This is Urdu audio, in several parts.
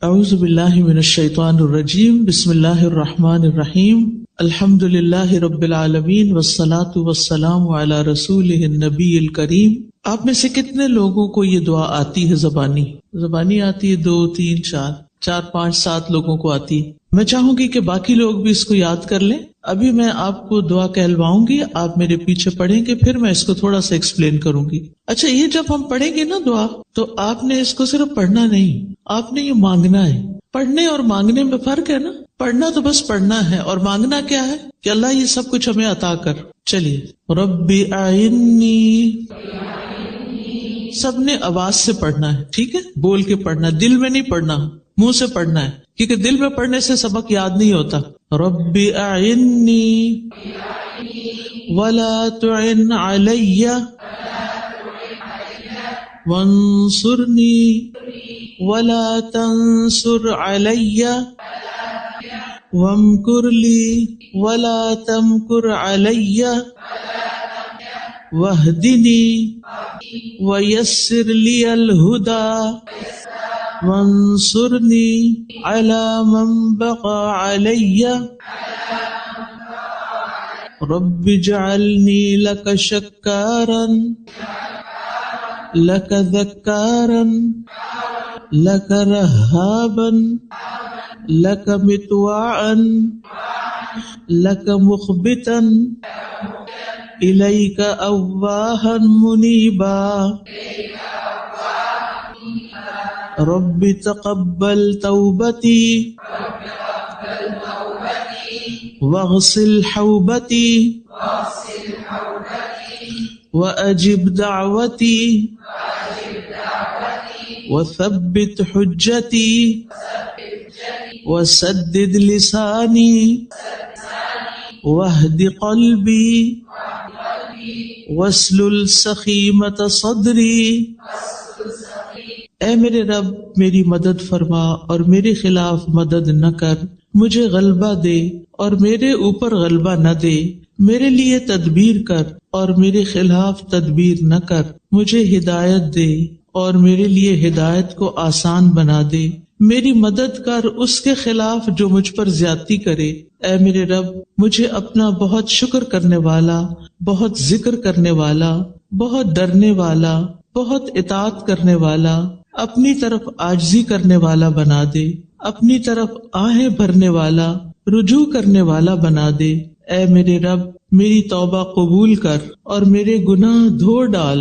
اعوذ باللہ من الشیطان الرجیم بسم اللہ الرحمن الرحیم الحمد للہ رب العالمین والصلاة والسلام علی رسولہ النبی الکریم۔ آپ میں سے کتنے لوگوں کو یہ دعا آتی ہے؟ زبانی آتی ہے؟ 2 3 4 5 7 لوگوں کو آتی ہے۔ میں چاہوں گی کہ باقی لوگ بھی اس کو یاد کر لیں۔ ابھی میں آپ کو دعا کہلواؤں گی، آپ میرے پیچھے پڑھیں گے، پھر میں اس کو تھوڑا سا ایکسپلین کروں گی۔ اچھا، یہ جب ہم پڑھیں گے نا دعا، تو آپ نے اس کو صرف پڑھنا نہیں، آپ نے یہ مانگنا ہے۔ پڑھنے اور مانگنے میں فرق ہے نا۔ پڑھنا تو بس پڑھنا ہے، اور مانگنا کیا ہے کہ اللہ یہ سب کچھ ہمیں عطا کر۔ چلیے، رب اعینی، سب نے آواز سے پڑھنا ہے، ٹھیک ہے؟ بول کے پڑھنا، دل میں نہیں پڑھنا، منہ سے پڑھنا ہے، کیونکہ دل میں پڑھنے سے سبق یاد نہیں ہوتا۔ رب اعینی ولا تعن علی وانصرنی ولا تنصر علی وامکر لی ولا تمکر علی واہدنی ویسر لی الہدی وانصرنی علی من بغی علی رب اجعلنی لک شکارا لک ذکارا لک رہابا لک مطواعا لک مخبتا الیک اواہا منیبا رب تقبل توبتی واغسل حوبتی واجب دعوتی وثبت حجتی وسدد لسانی واہد قلبی واسلل سخیمۃ صدری۔ اے میرے رب، میری مدد فرما اور میرے خلاف مدد نہ کر، مجھے غلبہ دے اور میرے اوپر غلبہ نہ دے، میرے لیے تدبیر کر اور میرے خلاف تدبیر نہ کر، مجھے ہدایت دے اور میرے لیے ہدایت کو آسان بنا دے، میری مدد کر اس کے خلاف جو مجھ پر زیادتی کرے۔ اے میرے رب، مجھے اپنا بہت شکر کرنے والا، بہت ذکر کرنے والا، بہت ڈرنے والا، بہت اطاعت کرنے والا، اپنی طرف عاجزی کرنے والا بنا دے، اپنی طرف آہیں بھرنے والا، رجوع کرنے والا بنا دے۔ اے میرے رب، میری توبہ قبول کر اور میرے گناہ دھو ڈال،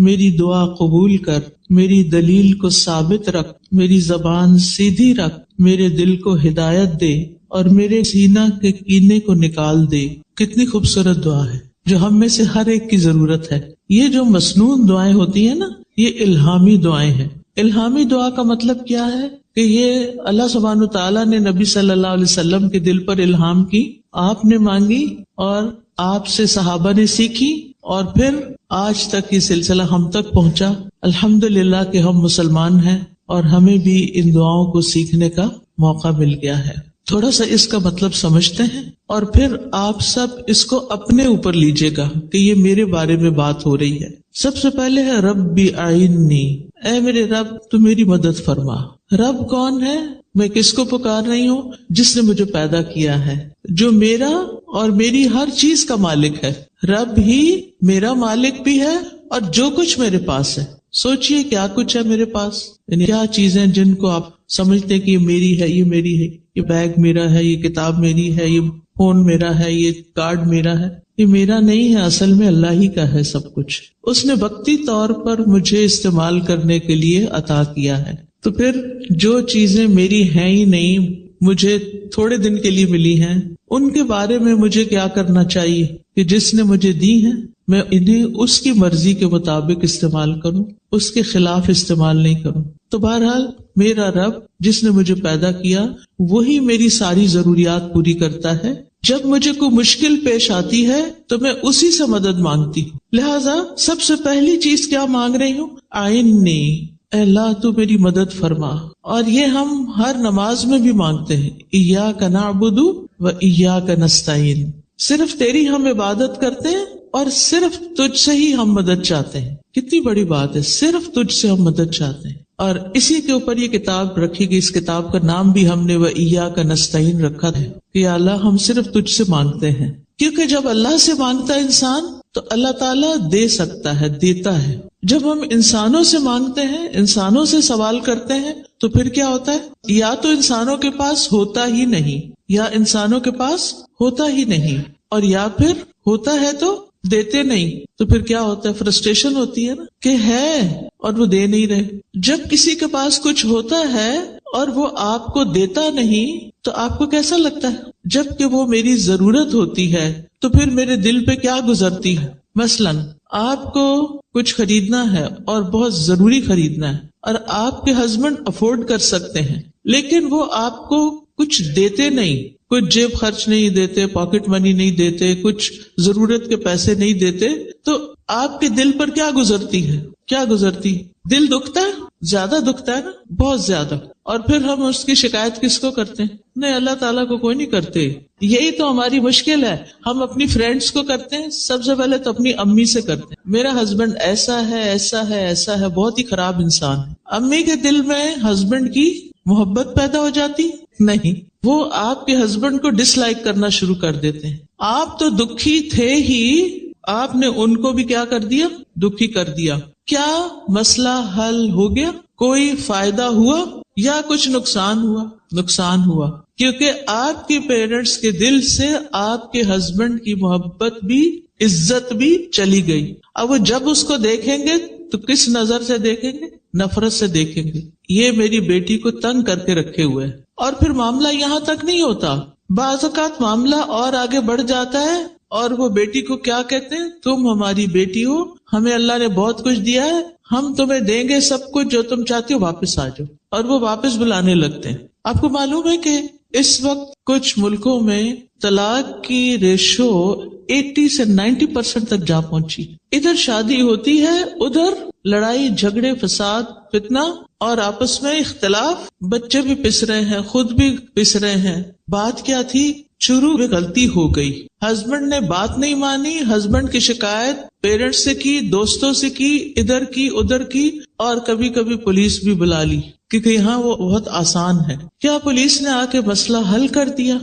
میری دعا قبول کر، میری دلیل کو ثابت رکھ، میری زبان سیدھی رکھ، میرے دل کو ہدایت دے اور میرے سینہ کے کینے کو نکال دے۔ کتنی خوبصورت دعا ہے جو ہم میں سے ہر ایک کی ضرورت ہے۔ یہ جو مسنون دعائیں ہوتی ہیں نا، یہ الہامی دعائیں ہیں۔ الہامی دعا کا مطلب کیا ہے کہ یہ اللہ سبحانہ تعالیٰ نے نبی صلی اللہ علیہ وسلم کے دل پر الہام کی، آپ نے مانگی اور آپ سے صحابہ نے سیکھی، اور پھر آج تک یہ سلسلہ ہم تک پہنچا۔ الحمدللہ کہ ہم مسلمان ہیں اور ہمیں بھی ان دعاؤں کو سیکھنے کا موقع مل گیا ہے۔ تھوڑا سا اس کا مطلب سمجھتے ہیں اور پھر آپ سب اس کو اپنے اوپر لیجئے گا کہ یہ میرے بارے میں بات ہو رہی ہے۔ سب سے پہلے ہے رب اعینی، اے میرے رب تو میری مدد فرما۔ رب کون ہے؟ میں کس کو پکار رہی ہوں؟ جس نے مجھے پیدا کیا ہے، جو میرا اور میری ہر چیز کا مالک ہے۔ رب ہی میرا مالک بھی ہے اور جو کچھ میرے پاس ہے۔ سوچئے کیا کچھ ہے میرے پاس، یعنی کیا چیزیں جن کو آپ سمجھتے کہ یہ میری ہے، یہ میری ہے، یہ بیگ میرا ہے، یہ کتاب میری ہے، یہ فون میرا ہے، یہ کارڈ میرا ہے۔ یہ میرا نہیں ہے، اصل میں اللہ ہی کا ہے سب کچھ۔ اس نے وقتی طور پر مجھے استعمال کرنے کے لیے عطا کیا ہے۔ تو پھر جو چیزیں میری ہیں ہی نہیں، مجھے تھوڑے دن کے لیے ملی ہیں، ان کے بارے میں مجھے کیا کرنا چاہیے کہ جس نے مجھے دی ہیں میں انہیں اس کی مرضی کے مطابق استعمال کروں، اس کے خلاف استعمال نہیں کروں۔ تو بہرحال میرا رب جس نے مجھے پیدا کیا وہی میری ساری ضروریات پوری کرتا ہے۔ جب مجھے کوئی مشکل پیش آتی ہے تو میں اسی سے مدد مانگتی ہوں۔ لہٰذا سب سے پہلی چیز کیا مانگ رہی ہوں؟ اعینی، اے اللہ تو میری مدد فرما۔ اور یہ ہم ہر نماز میں بھی مانگتے ہیں، ایاک نعبد و ایاک نستعین، صرف تیری ہم عبادت کرتے ہیں اور صرف تجھ سے ہی ہم مدد چاہتے ہیں۔ کتنی بڑی بات ہے، صرف تجھ سے ہم مدد چاہتے ہیں۔ اور اسی کے اوپر یہ کتاب رکھی گئی. اس کتاب کا نام بھی ہم نے وَإِيَّاكَ نَسْتَعِينُ رکھا ہے کہ یا اللہ ہم صرف تجھ سے مانگتے ہیں. کیونکہ جب اللہ سے مانگتا ہے انسان تو اللہ تعالیٰ دے سکتا ہے، دیتا ہے. جب ہم انسانوں سے مانگتے ہیں، انسانوں سے سوال کرتے ہیں تو پھر کیا ہوتا ہے؟ یا تو انسانوں کے پاس ہوتا ہی نہیں، یا انسانوں کے پاس ہوتا ہی نہیں، اور یا پھر ہوتا ہے تو دیتے نہیں. تو پھر کیا ہوتا ہے؟ فرسٹریشن ہوتی ہے نا کہ ہے اور وہ دے نہیں رہے. جب کسی کے پاس کچھ ہوتا ہے اور وہ آپ کو دیتا نہیں تو آپ کو کیسا لگتا ہے؟ جب کہ وہ میری ضرورت ہوتی ہے تو پھر میرے دل پہ کیا گزرتی ہے؟ مثلاً آپ کو کچھ خریدنا ہے اور بہت ضروری خریدنا ہے، اور آپ کے ہسبینڈ افورڈ کر سکتے ہیں، لیکن وہ آپ کو کچھ دیتے نہیں، کچھ جیب خرچ نہیں دیتے، پاکٹ منی نہیں دیتے، کچھ ضرورت کے پیسے نہیں دیتے، تو آپ کے دل پر کیا گزرتی ہے؟ کیا گزرتی؟ دل دکھتا ہے، زیادہ دکھتا ہے نا، بہت زیادہ. اور پھر ہم اس کی شکایت کس کو کرتے ہیں؟ نہیں، اللہ تعالیٰ کو کوئی نہیں کرتے. یہی تو ہماری مشکل ہے. ہم اپنی فرینڈس کو کرتے ہیں، سب سے پہلے تو اپنی امی سے کرتے ہیں، میرا ہسبینڈ ایسا ہے ایسا ہے ایسا ہے، بہت ہی خراب انسان ہے. امی کے دل میں ہسبینڈ کی محبت پیدا ہو جاتی؟ نہیں، وہ آپ کے ہسبینڈ کو ڈس لائک کرنا شروع کر دیتے ہیں. آپ تو دکھی تھے ہی، آپ نے ان کو بھی کیا کر دیا؟ دکھی کر دیا. کیا مسئلہ حل ہو گیا؟ کوئی فائدہ ہوا یا کچھ نقصان ہوا؟ نقصان ہوا، کیونکہ آپ کے پیرنٹس کے دل سے آپ کے ہسبینڈ کی محبت بھی عزت بھی چلی گئی. اب وہ جب اس کو دیکھیں گے تو کس نظر سے دیکھیں گے؟ نفرت سے دیکھیں گے. یہ میری بیٹی کو تنگ کر کے رکھے ہوئے. اور پھر معاملہ یہاں تک نہیں ہوتا، بعض اوقات معاملہ اور آگے بڑھ جاتا ہے اور وہ بیٹی کو کیا کہتے ہیں؟ تم ہماری بیٹی ہو، ہمیں اللہ نے بہت کچھ دیا ہے، ہم تمہیں دیں گے سب کچھ جو تم چاہتے ہو، واپس آ جاؤ. اور وہ واپس بلانے لگتے ہیں. آپ کو معلوم ہے کہ اس وقت کچھ ملکوں میں طلاق کی ریشو 80 سے 90% تک جا پہنچی. ادھر شادی ہوتی ہے، ادھر لڑائی جھگڑے فساد فتنہ اور آپس میں اختلاف، بچے بھی پس رہے ہیں، خود بھی پس رہے ہیں. بات کیا تھی؟ شروع میں غلطی ہو گئی، ہسبینڈ نے بات نہیں مانی، ہسبینڈ کی شکایت پیرنٹس سے کی، دوستوں سے کی، ادھر کی ادھر کی، اور کبھی کبھی پولیس بھی بلا لی کیونکہ یہاں وہ بہت آسان ہے. کیا پولیس نے آ کے مسئلہ حل کر دیا؟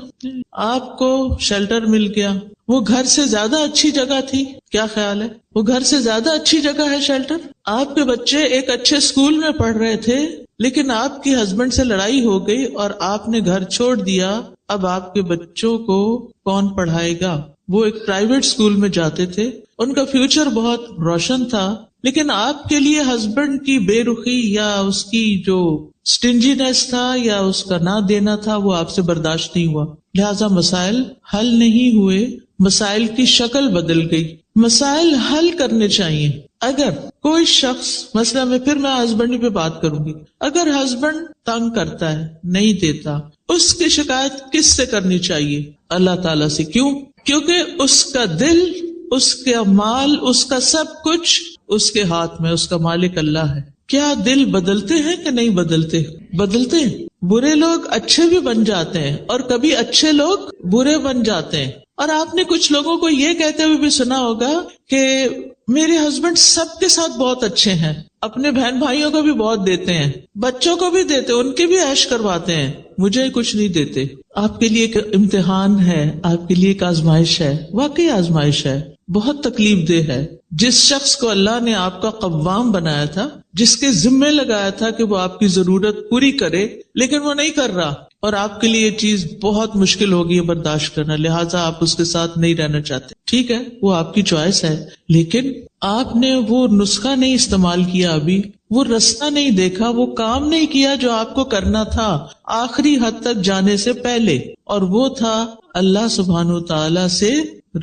آپ کو شیلٹر مل گیا، وہ گھر سے زیادہ اچھی جگہ تھی. کیا خیال ہے؟ وہ گھر سے زیادہ اچھی جگہ ہے شیلٹر. آپ کے بچے ایک اچھے اسکول میں پڑھ رہے تھے، لیکن آپ کی ہسبینڈ سے لڑائی ہو گئی اور آپ نے گھر چھوڑ دیا. اب آپ کے بچوں کو کون پڑھائے گا؟ وہ ایک پرائیویٹ اسکول میں جاتے تھے، ان کا فیوچر بہت روشن تھا، لیکن آپ کے لیے ہسبینڈ کی بے رخی یا اس کی جو سٹنجینس تھا یا اس کا نہ دینا تھا وہ آپ سے برداشت نہیں ہوا. لہذا مسائل حل نہیں ہوئے، مسائل کی شکل بدل گئی. مسائل حل کرنے چاہیے. اگر کوئی شخص، مثلا میں ہسبینڈ پہ بات کروں گی، اگر ہسبینڈ تنگ کرتا ہے، نہیں دیتا، اس کی شکایت کس سے کرنی چاہیے؟ اللہ تعالیٰ سے. کیوں؟ کیونکہ اس کا دل، اس کا مال، اس کا سب کچھ اس کے ہاتھ میں، اس کا مالک اللہ ہے. کیا دل بدلتے ہیں کہ نہیں بدلتے؟ بدلتے ہیں. برے لوگ اچھے بھی بن جاتے ہیں اور کبھی اچھے لوگ برے بن جاتے ہیں. اور آپ نے کچھ لوگوں کو یہ کہتے ہوئے بھی سنا ہوگا کہ میرے ہسبینڈ سب کے ساتھ بہت اچھے ہیں، اپنے بہن بھائیوں کو بھی بہت دیتے ہیں، بچوں کو بھی دیتے، ان کے بھی عیش کرواتے ہیں، مجھے کچھ نہیں دیتے. آپ کے لیے ایک امتحان ہے، آپ کے لیے ایک آزمائش ہے، واقعی آزمائش ہے، بہت تکلیف دہ ہے. جس شخص کو اللہ نے آپ کا قوام بنایا تھا، جس کے ذمے لگایا تھا کہ وہ آپ کی ضرورت پوری کرے، لیکن وہ نہیں کر رہا، اور آپ کے لیے یہ چیز بہت مشکل ہوگی برداشت کرنا، لہٰذا آپ اس کے ساتھ نہیں رہنا چاہتے. ٹھیک ہے، وہ آپ کی چوائس ہے، لیکن آپ نے وہ نسخہ نہیں استعمال کیا، ابھی وہ رستہ نہیں دیکھا، وہ کام نہیں کیا جو آپ کو کرنا تھا آخری حد تک جانے سے پہلے، اور وہ تھا اللہ سبحانہ و تعالی سے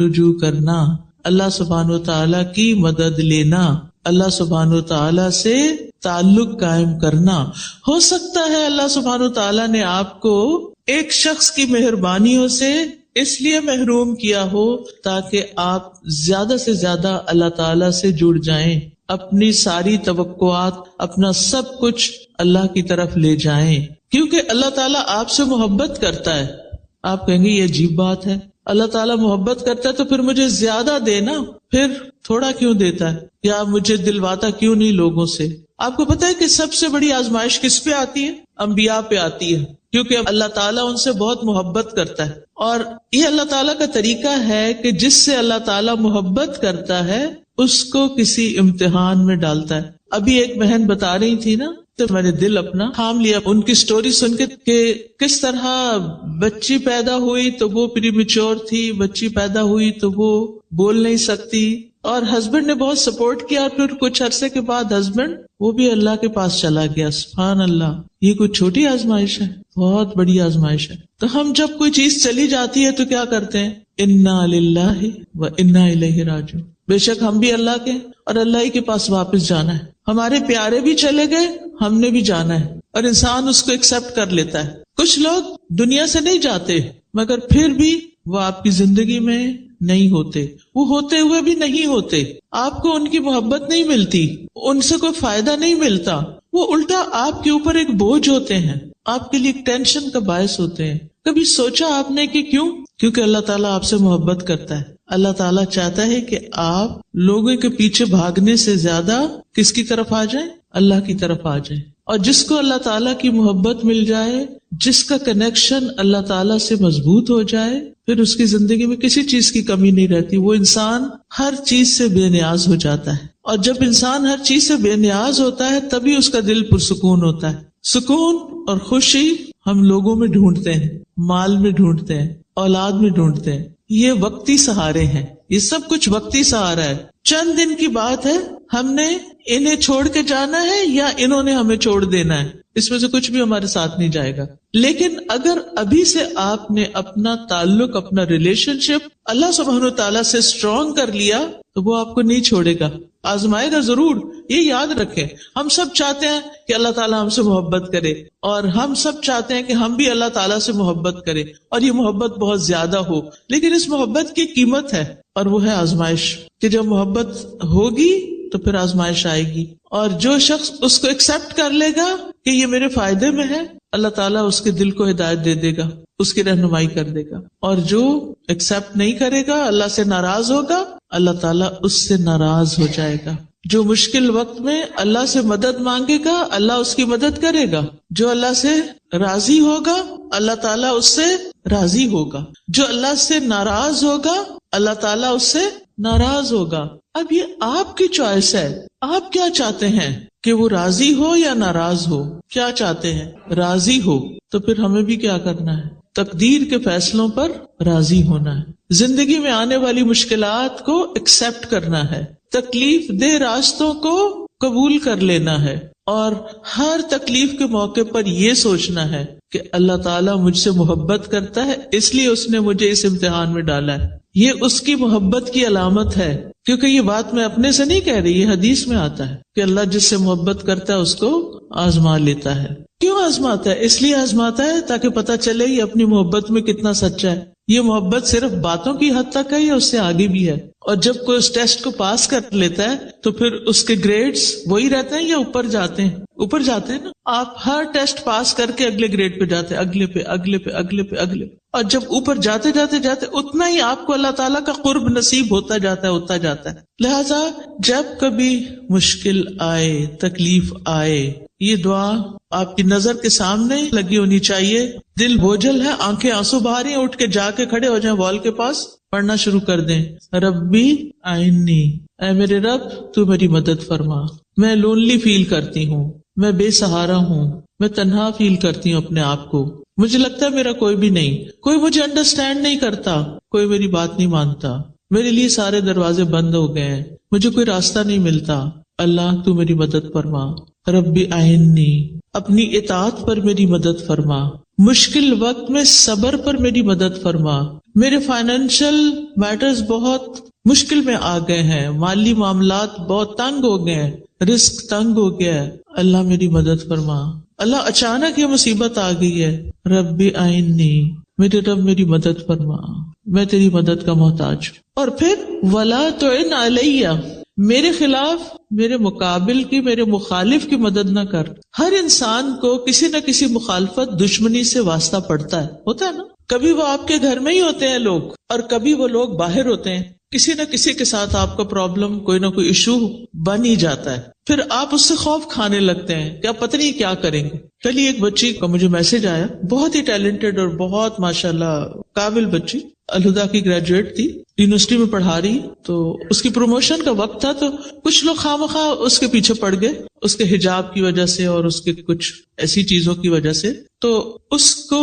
رجوع کرنا، اللہ سبحانہ و تعالی کی مدد لینا، اللہ سبحانہ و تعالی سے تعلق قائم کرنا. ہو سکتا ہے اللہ سبحانہ و تعالی نے آپ کو ایک شخص کی مہربانیوں سے اس لیے محروم کیا ہو تاکہ آپ زیادہ سے زیادہ اللہ تعالی سے جڑ جائیں، اپنی ساری توقعات، اپنا سب کچھ اللہ کی طرف لے جائیں، کیونکہ اللہ تعالیٰ آپ سے محبت کرتا ہے. آپ کہیں گے یہ عجیب بات ہے، اللہ تعالیٰ محبت کرتا ہے تو پھر مجھے زیادہ دینا، پھر تھوڑا کیوں دیتا ہے، یا مجھے دلواتا کیوں نہیں لوگوں سے؟ آپ کو پتا ہے کہ سب سے بڑی آزمائش کس پہ آتی ہے؟ انبیاء پہ آتی ہے، کیونکہ اللہ تعالیٰ ان سے بہت محبت کرتا ہے، اور یہ اللہ تعالیٰ کا طریقہ ہے کہ جس سے اللہ تعالیٰ محبت کرتا ہے اس کو کسی امتحان میں ڈالتا ہے۔ ابھی ایک بہن بتا رہی تھی نا، تو میں نے دل اپنا تھام لیا ان کی سٹوری سن کے کہ کس طرح بچی پیدا ہوئی تو وہ پری میچور تھی، بچی پیدا ہوئی تو وہ بول نہیں سکتی، اور ہسبینڈ نے بہت سپورٹ کیا، اور پھر کچھ عرصے کے بعد ہسبینڈ وہ بھی اللہ کے پاس چلا گیا۔ سبحان اللہ، یہ کوئی چھوٹی آزمائش ہے، بہت بڑی آزمائش ہے۔ تو ہم جب کوئی چیز چلی جاتی ہے تو کیا کرتے ہیں؟ انا للہ و انا الیہ راجعون، بے شک ہم بھی اللہ کے اور اللہ ہی کے پاس واپس جانا ہے۔ ہمارے پیارے بھی چلے گئے، ہم نے بھی جانا ہے، اور انسان اس کو ایکسپٹ کر لیتا ہے۔ کچھ لوگ دنیا سے نہیں جاتے مگر پھر بھی وہ آپ کی زندگی میں نہیں ہوتے، وہ ہوتے ہوئے بھی نہیں ہوتے، آپ کو ان کی محبت نہیں ملتی، ان سے کوئی فائدہ نہیں ملتا، وہ الٹا آپ کے اوپر ایک بوجھ ہوتے ہیں، آپ کے لیے ایک ٹینشن کا باعث ہوتے ہیں۔ کبھی سوچا آپ نے کہ کیوں؟ کیونکہ اللہ تعالیٰ آپ سے محبت کرتا ہے۔ اللہ تعالیٰ چاہتا ہے کہ آپ لوگوں کے پیچھے بھاگنے سے زیادہ کس کی طرف آ جائیں؟ اللہ کی طرف آ جائیں۔ اور جس کو اللہ تعالیٰ کی محبت مل جائے، جس کا کنیکشن اللہ تعالیٰ سے مضبوط ہو جائے، پھر اس کی زندگی میں کسی چیز کی کمی نہیں رہتی، وہ انسان ہر چیز سے بے نیاز ہو جاتا ہے۔ اور جب انسان ہر چیز سے بے نیاز ہوتا ہے تبھی اس کا دل پرسکون ہوتا ہے۔ سکون اور خوشی ہم لوگوں میں ڈھونڈتے ہیں، مال میں ڈھونڈتے ہیں، اولاد میں ڈھونڈتے ہیں، یہ وقتی سہارے ہیں، یہ سب کچھ وقتی سہارا ہے، چند دن کی بات ہے، ہم نے انہیں چھوڑ کے جانا ہے یا انہوں نے ہمیں چھوڑ دینا ہے، اس میں سے کچھ بھی ہمارے ساتھ نہیں جائے گا۔ لیکن اگر ابھی سے آپ نے اپنا تعلق، اپنا ریلیشن شپ اللہ سبحانہ وتعالیٰ سے اسٹرانگ کر لیا تو وہ آپ کو نہیں چھوڑے گا، آزمائے گا ضرور۔ یہ یاد رکھیں، ہم سب چاہتے ہیں کہ اللہ تعالیٰ ہم سے محبت کرے، اور ہم سب چاہتے ہیں کہ ہم بھی اللہ تعالیٰ سے محبت کریں، اور یہ محبت بہت زیادہ ہو، لیکن اس محبت کی قیمت ہے، اور وہ ہے آزمائش، کہ جب محبت ہوگی تو پھر آزمائش آئے گی، اور جو شخص اس کو ایکسپٹ کر لے گا کہ یہ میرے فائدے میں ہے، اللہ تعالیٰ اس کے دل کو ہدایت دے دے گا، اس کی رہنمائی کر دے گا، اور جو ایکسپٹ نہیں کرے گا، اللہ سے ناراض ہوگا، اللہ تعالیٰ اس سے ناراض ہو جائے گا۔ جو مشکل وقت میں اللہ سے مدد مانگے گا، اللہ اس کی مدد کرے گا۔ جو اللہ سے راضی ہوگا، اللہ تعالیٰ اس سے راضی ہوگا۔ جو اللہ سے ناراض ہوگا، اللہ تعالیٰ اس سے ناراض ہوگا۔ اب یہ آپ کی چوائس ہے، آپ کیا چاہتے ہیں کہ وہ راضی ہو یا ناراض ہو؟ کیا چاہتے ہیں؟ راضی ہو، تو پھر ہمیں بھی کیا کرنا ہے؟ تقدیر کے فیصلوں پر راضی ہونا ہے، زندگی میں آنے والی مشکلات کو ایکسپٹ کرنا ہے، تکلیف دہ راستوں کو قبول کر لینا ہے، اور ہر تکلیف کے موقع پر یہ سوچنا ہے کہ اللہ تعالیٰ مجھ سے محبت کرتا ہے، اس لیے اس نے مجھے اس امتحان میں ڈالا ہے۔ یہ اس کی محبت کی علامت ہے، کیونکہ یہ بات میں اپنے سے نہیں کہہ رہی، یہ حدیث میں آتا ہے کہ اللہ جس سے محبت کرتا ہے اس کو آزما لیتا ہے۔ کیوں آزماتا ہے؟ اس لیے آزماتا ہے تاکہ پتہ چلے یہ اپنی محبت میں کتنا سچا ہے۔ یہ محبت صرف باتوں کی حد تک ہے یا اس سے آگے بھی ہے؟ اور جب کوئی اس ٹیسٹ کو پاس کر لیتا ہے تو پھر اس کے گریڈز وہی رہتے ہیں یا اوپر جاتے ہیں؟ اوپر جاتے ہیں نا۔ آپ ہر ٹیسٹ پاس کر کے اگلے گریڈ پہ جاتے ہیں، اگلے پہ اگلے پہ اگلے پہ اگلے پہ، اور جب اوپر جاتے جاتے جاتے اتنا ہی آپ کو اللہ تعالیٰ کا قرب نصیب ہوتا جاتا ہے، ہوتا جاتا ہے۔ لہذا جب کبھی مشکل آئے، تکلیف آئے، یہ دعا آپ کی نظر کے سامنے لگی ہونی چاہیے۔ دل بوجھل ہے، آنکھیں آنسو بہا رہی ہیں، اٹھ کے جا کے کھڑے ہو جائیں وال کے پاس، پڑھنا شروع کر دیں، ربی آئینی، اے میرے رب تو میری مدد فرما، میں لونلی فیل کرتی ہوں، میں بے سہارا ہوں، میں تنہا فیل کرتی ہوں اپنے آپ کو، مجھے لگتا ہے میرا کوئی بھی نہیں، کوئی مجھے انڈرسٹینڈ نہیں کرتا، کوئی میری بات نہیں مانتا، میرے لیے سارے دروازے بند ہو گئے ہیں، مجھے کوئی راستہ نہیں ملتا، اللہ تو میری مدد فرما، ربی آئینی، اپنی اطاعت پر میری مدد فرما، مشکل وقت میں صبر پر میری مدد فرما، میرے فائنینشل میٹرز بہت مشکل میں آ گئے ہیں، مالی معاملات بہت تنگ ہو گئے ہیں، رزق تنگ ہو گیا ہے، اللہ میری مدد فرما، اللہ اچانک یہ مصیبت آ گئی ہے، ربی آئینی، میرے رب میری مدد فرما، میں تیری مدد کا محتاج ہوں۔ اور پھر ولا تعن علیہ، میرے خلاف، میرے مقابل کی، میرے مخالف کی مدد نہ کر۔ ہر انسان کو کسی نہ کسی مخالفت، دشمنی سے واسطہ پڑتا ہے، ہوتا ہے نا؟ کبھی وہ آپ کے گھر میں ہی ہوتے ہیں لوگ، اور کبھی وہ لوگ باہر ہوتے ہیں، کسی نہ کسی کے ساتھ آپ کا پرابلم، کوئی نہ کوئی ایشو بن ہی جاتا ہے۔ پھر آپ اس سے خوف کھانے لگتے ہیں کہ آپ پتہ نہیں کیا کریں گے. کل ہی ایک بچی کا مجھے میسج آیا، بہت ہی ٹیلنٹڈ اور بہت ماشاءاللہ قابل بچی، الہدا کی گریجویٹ تھی، یونیورسٹی میں پڑھا رہی، تو اس کی پروموشن کا وقت تھا تو کچھ لوگ خواہ اس کے پیچھے پڑ گئے اس کے حجاب کی وجہ سے اور اس کے کچھ ایسی چیزوں کی وجہ سے، تو اس کو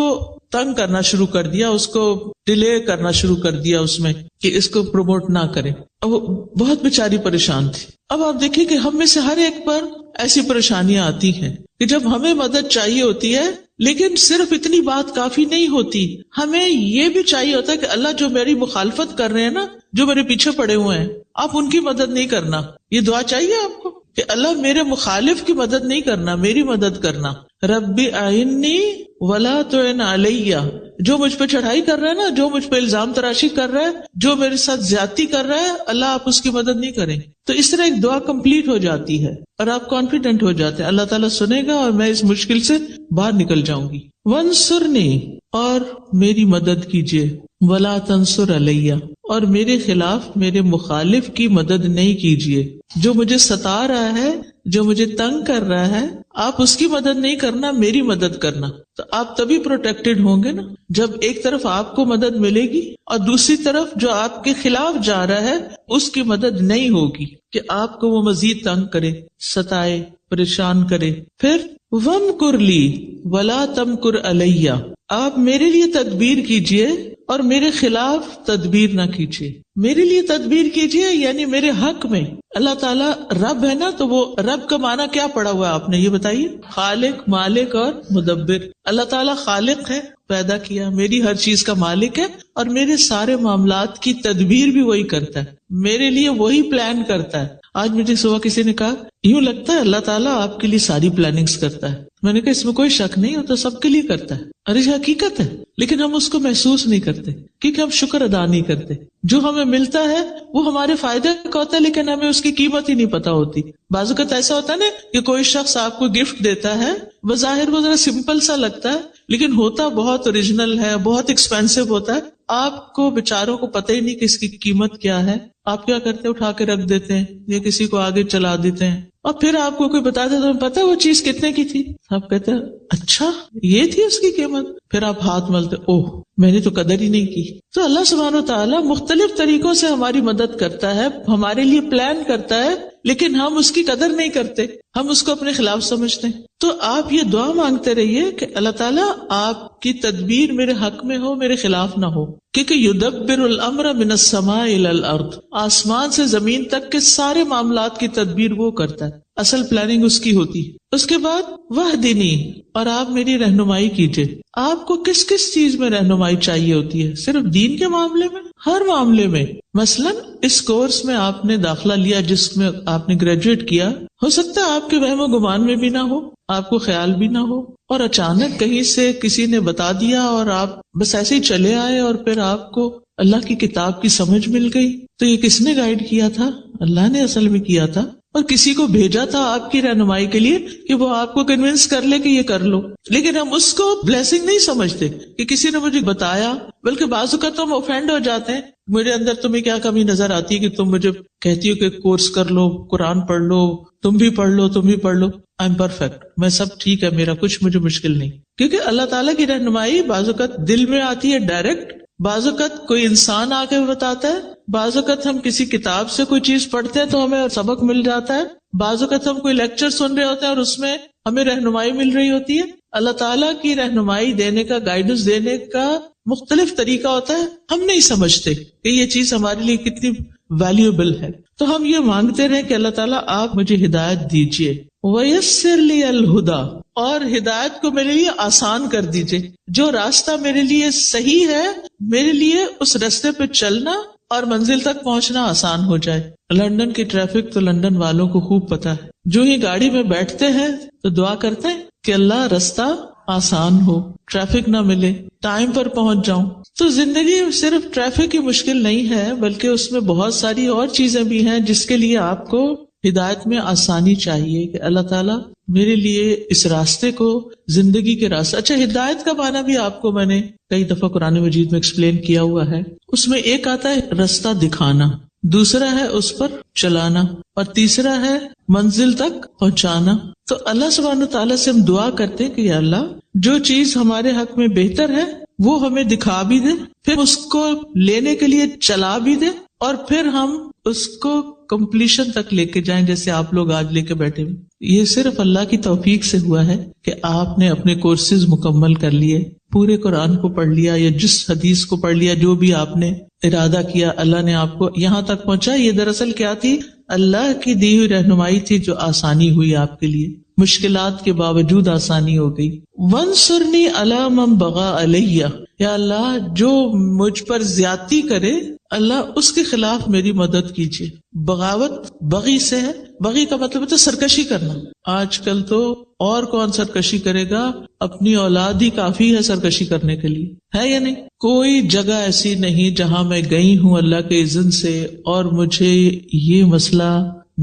تنگ کرنا شروع کر دیا، اس کو ڈیلے کرنا شروع کر دیا اس میں کہ اس کو پروموٹ نہ کرے. اب وہ بہت بیچاری پریشان تھی. اب آپ دیکھیں کہ ہم میں سے ہر ایک پر ایسی پریشانیاں آتی ہیں کہ جب ہمیں مدد چاہیے ہوتی ہے، لیکن صرف اتنی بات کافی نہیں ہوتی، ہمیں یہ بھی چاہیے ہوتا ہے کہ اللہ جو میری مخالفت کر رہے ہیں نا، جو میرے پیچھے پڑے ہوئے ہیں، آپ ان کی مدد نہیں کرنا. یہ دعا چاہیے آپ کو کہ اللہ میرے مخالف کی مدد نہیں کرنا، میری مدد کرنا. ربی اعنی ولا تعن علیہ، جو مجھ پہ چڑھائی کر رہا ہے نا، جو مجھ پہ الزام تراشی کر رہا ہے، جو میرے ساتھ زیادتی کر رہا ہے، اللہ آپ اس کی مدد نہیں کریں. تو اس طرح ایک دعا کمپلیٹ ہو جاتی ہے اور آپ کانفیڈنٹ ہو جاتے ہیں اللہ تعالیٰ سنے گا اور میں اس مشکل سے باہر نکل جاؤں گی. وانصرنی، اور میری مدد کیجیے، ولا تنصر علیہ، اور میرے خلاف میرے مخالف کی مدد نہیں کیجیے. جو مجھے ستا رہا ہے، جو مجھے تنگ کر رہا ہے، آپ اس کی مدد نہیں کرنا، میری مدد کرنا. تو آپ تبھی پروٹیکٹڈ ہوں گے نا جب ایک طرف آپ کو مدد ملے گی اور دوسری طرف جو آپ کے خلاف جا رہا ہے اس کی مدد نہیں ہوگی کہ آپ کو وہ مزید تنگ کرے، ستائے، پریشان کرے. پھر وَامْكُرْ لِي وَلَا تَمْكُرْ عَلَيَّ، آپ میرے لیے تدبیر کیجئے اور میرے خلاف تدبیر نہ کیجیے. میرے لیے تدبیر کیجیے یعنی میرے حق میں. اللہ تعالیٰ رب ہے نا، تو وہ رب کا معنی کیا پڑا ہوا ہے آپ نے یہ بتائیے؟ خالق، مالک اور مدبر. اللہ تعالیٰ خالق ہے، پیدا کیا، میری ہر چیز کا مالک ہے اور میرے سارے معاملات کی تدبیر بھی وہی کرتا ہے، میرے لیے وہی پلان کرتا ہے. آج مجھے صبح کسی نے کہا یوں لگتا ہے اللہ تعالیٰ آپ کے لیے ساری پلاننگز کرتا ہے. میں نے کہا اس میں کوئی شک نہیں ہوتا، سب کے لیے کرتا ہے. ارے یہ حقیقت ہے، لیکن ہم اس کو محسوس نہیں کرتے کیونکہ ہم شکر ادا نہیں کرتے. جو ہمیں ملتا ہے وہ ہمارے فائدے کا ہوتا ہے لیکن ہمیں اس کی قیمت ہی نہیں پتا ہوتی. بعض اوقات ایسا ہوتا ہے نا کہ کوئی شخص آپ کو گفٹ دیتا ہے، بظاہر وہ ذرا سمپل سا لگتا ہے لیکن ہوتا بہت اوریجنل ہے، بہت ایکسپینسو ہوتا ہے. آپ کو بیچاروں کو پتہ ہی نہیں کہ اس کی قیمت کیا ہے. آپ کیا کرتے ہیں؟ اٹھا کے رکھ دیتے ہیں یا کسی کو آگے چلا دیتے ہیں اور پھر آپ کو کوئی بتا دے تو پتا ہے وہ چیز کتنے کی تھی. آپ کہتے ہیں اچھا یہ تھی اس کی قیمت. پھر آپ ہاتھ ملتے، اوہ میں نے تو قدر ہی نہیں کی. تو اللہ سبحانہ و تعالیٰ مختلف طریقوں سے ہماری مدد کرتا ہے، ہمارے لیے پلان کرتا ہے، لیکن ہم اس کی قدر نہیں کرتے، ہم اس کو اپنے خلاف سمجھتے ہیں. تو آپ یہ دعا مانگتے رہیے کہ اللہ تعالیٰ آپ کی تدبیر میرے حق میں ہو، میرے خلاف نہ ہو. کیونکہ یدبر الامر من السماء الى الارض، آسمان سے زمین تک کے سارے معاملات کی تدبیر وہ کرتا ہے، اصل پلاننگ اس کی ہوتی ہے. اس کے بعد وہدنی، اور آپ میری رہنمائی کیجئے. آپ کو کس کس چیز میں رہنمائی چاہیے ہوتی ہے؟ صرف دین کے معاملے میں؟ ہر معاملے میں. مثلا اس کورس میں آپ نے داخلہ لیا جس میں آپ نے گریجویٹ کیا، ہو سکتا ہے آپ کے وہم و گمان میں بھی نہ ہو، آپ کو خیال بھی نہ ہو، اور اچانک کہیں سے کسی نے بتا دیا اور آپ بس ایسے ہی چلے آئے اور پھر آپ کو اللہ کی کتاب کی سمجھ مل گئی. تو یہ کس نے گائیڈ کیا تھا؟ اللہ نے اصل میں کیا تھا، اور کسی کو بھیجا تھا آپ کی رہنمائی کے لیے کہ وہ آپ کو کنونس کر لے کہ یہ کر لو. لیکن ہم اس کو بلیسنگ نہیں سمجھتے کہ کسی نے مجھے بتایا، بلکہ بعض اوقات تو ہم اوفینڈ ہو جاتے ہیں. میرے اندر تمہیں کیا کمی نظر آتی ہے کہ تم مجھے کہتی ہو کہ کورس کر لو، قرآن پڑھ لو، تم بھی پڑھ لو، تم بھی پڑھ لو. آئی ایم پرفیکٹ، میں سب ٹھیک ہے، میرا کچھ مجھے مشکل نہیں. کیونکہ اللہ تعالیٰ کی رہنمائی بعض اوقات دل میں آتی ہے ڈائریکٹ، بعض اوقات کوئی انسان آ کے بتاتا ہے، بعض اوقات ہم کسی کتاب سے کوئی چیز پڑھتے ہیں تو ہمیں سبق مل جاتا ہے، بعض اوقات ہم کوئی لیکچر سن رہے ہوتے ہیں اور اس میں ہمیں رہنمائی مل رہی ہوتی ہے. اللہ تعالیٰ کی رہنمائی دینے کا، گائیڈنس دینے کا مختلف طریقہ ہوتا ہے. ہم نہیں سمجھتے کہ یہ چیز ہمارے لیے کتنی ویلیوبل ہے. تو ہم یہ مانگتے رہے کہ اللہ تعالیٰ آپ مجھے ہدایت دیجیے. وَيَسِّرْ لِيَ الْهُدَى، اور ہدایت کو میرے لیے آسان کر دیجیے. جو راستہ میرے لیے صحیح ہے، میرے لیے اس راستے پہ چلنا اور منزل تک پہنچنا آسان ہو جائے. لندن کی ٹریفک تو لندن والوں کو خوب پتا ہے. جو ہی گاڑی میں بیٹھتے ہیں تو دعا کرتے ہیں کہ اللہ راستہ آسان ہو، ٹریفک نہ ملے، ٹائم پر پہنچ جاؤں. تو زندگی صرف ٹریفک ہی مشکل نہیں ہے، بلکہ اس میں بہت ساری اور چیزیں بھی ہیں جس کے لیے آپ کو ہدایت میں آسانی چاہیے کہ اللہ تعالیٰ میرے لیے اس راستے کو، زندگی کے راستے. اچھا، ہدایت کا معنی بھی آپ کو میں نے کئی دفعہ قرآن مجید میں ایکسپلین کیا ہوا ہے. اس میں ایک آتا ہے راستہ دکھانا. دوسرا ہے اس پر چلانا، اور تیسرا ہے منزل تک پہنچانا۔ تو اللہ سبحانہ تعالیٰ سے ہم دعا کرتے ہیں کہ یا اللہ جو چیز ہمارے حق میں بہتر ہے وہ ہمیں دکھا بھی دے، پھر اس کو لینے کے لیے چلا بھی دے، اور پھر ہم اس کو کمپلیشن تک لے کے جائیں، جیسے آپ لوگ آج لے کے بیٹھے ہوئے۔ یہ صرف اللہ کی توفیق سے ہوا ہے کہ آپ نے اپنے کورسز مکمل کر لیے، پورے قرآن کو پڑھ لیا یا جس حدیث کو پڑھ لیا، جو بھی آپ نے ارادہ کیا اللہ نے آپ کو یہاں تک پہنچا۔ یہ دراصل کیا تھی؟ اللہ کی دی ہوئی رہنمائی تھی، جو آسانی ہوئی آپ کے لیے، مشکلات کے باوجود آسانی ہو گئی۔ وانصرنی علی من بغی علیہ، یا اللہ جو مجھ پر زیادتی کرے اللہ اس کے خلاف میری مدد کیجیے۔ بغاوت بغی سے ہے، بغی کا مطلب ہے سرکشی کرنا۔ آج کل تو اور کون سرکشی کرے گا؟ اپنی اولاد ہی کافی ہے سرکشی کرنے کے لیے، ہے یا نہیں؟ کوئی جگہ ایسی نہیں جہاں میں گئی ہوں اللہ کے اذن سے اور مجھے یہ مسئلہ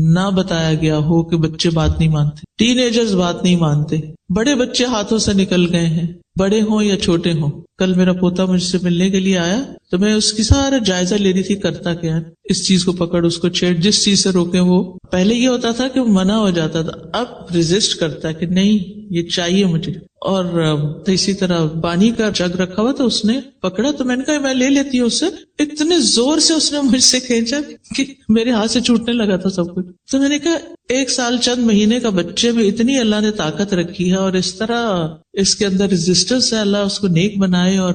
نہ بتایا گیا ہو کہ بچے بات نہیں مانتے، ٹین ایجرز بات نہیں مانتے، بڑے بچے ہاتھوں سے نکل گئے ہیں، بڑے ہوں یا چھوٹے ہوں۔ کل میرا پوتا مجھ سے ملنے کے لیے آیا تو میں اس کی سارا جائزہ لے رہی تھی، کرتا کیا ہے، اس چیز کو پکڑ، اس کو چھیڑ، جس چیز سے روکیں وہ پہلے یہ ہوتا تھا کہ وہ منع ہو جاتا تھا، اب ریزسٹ کرتا ہے کہ نہیں یہ چاہیے مجھے۔ اور اسی طرح پانی کا جگ رکھا ہوا تو اس نے پکڑا تو میں نے کہا میں لے لیتی ہوں اس سے، اتنے زور سے اس نے مجھ سے کھینچا کہ میرے ہاتھ سے چھوٹنے لگا تھا سب کچھ۔ تو میں نے کہا 1 سال چند مہینے کا بچے میں اتنی اللہ نے طاقت رکھی ہے، اور اس طرح اس کے اندر ریزسٹنس ہے، اللہ اس کو نیک بنائے اور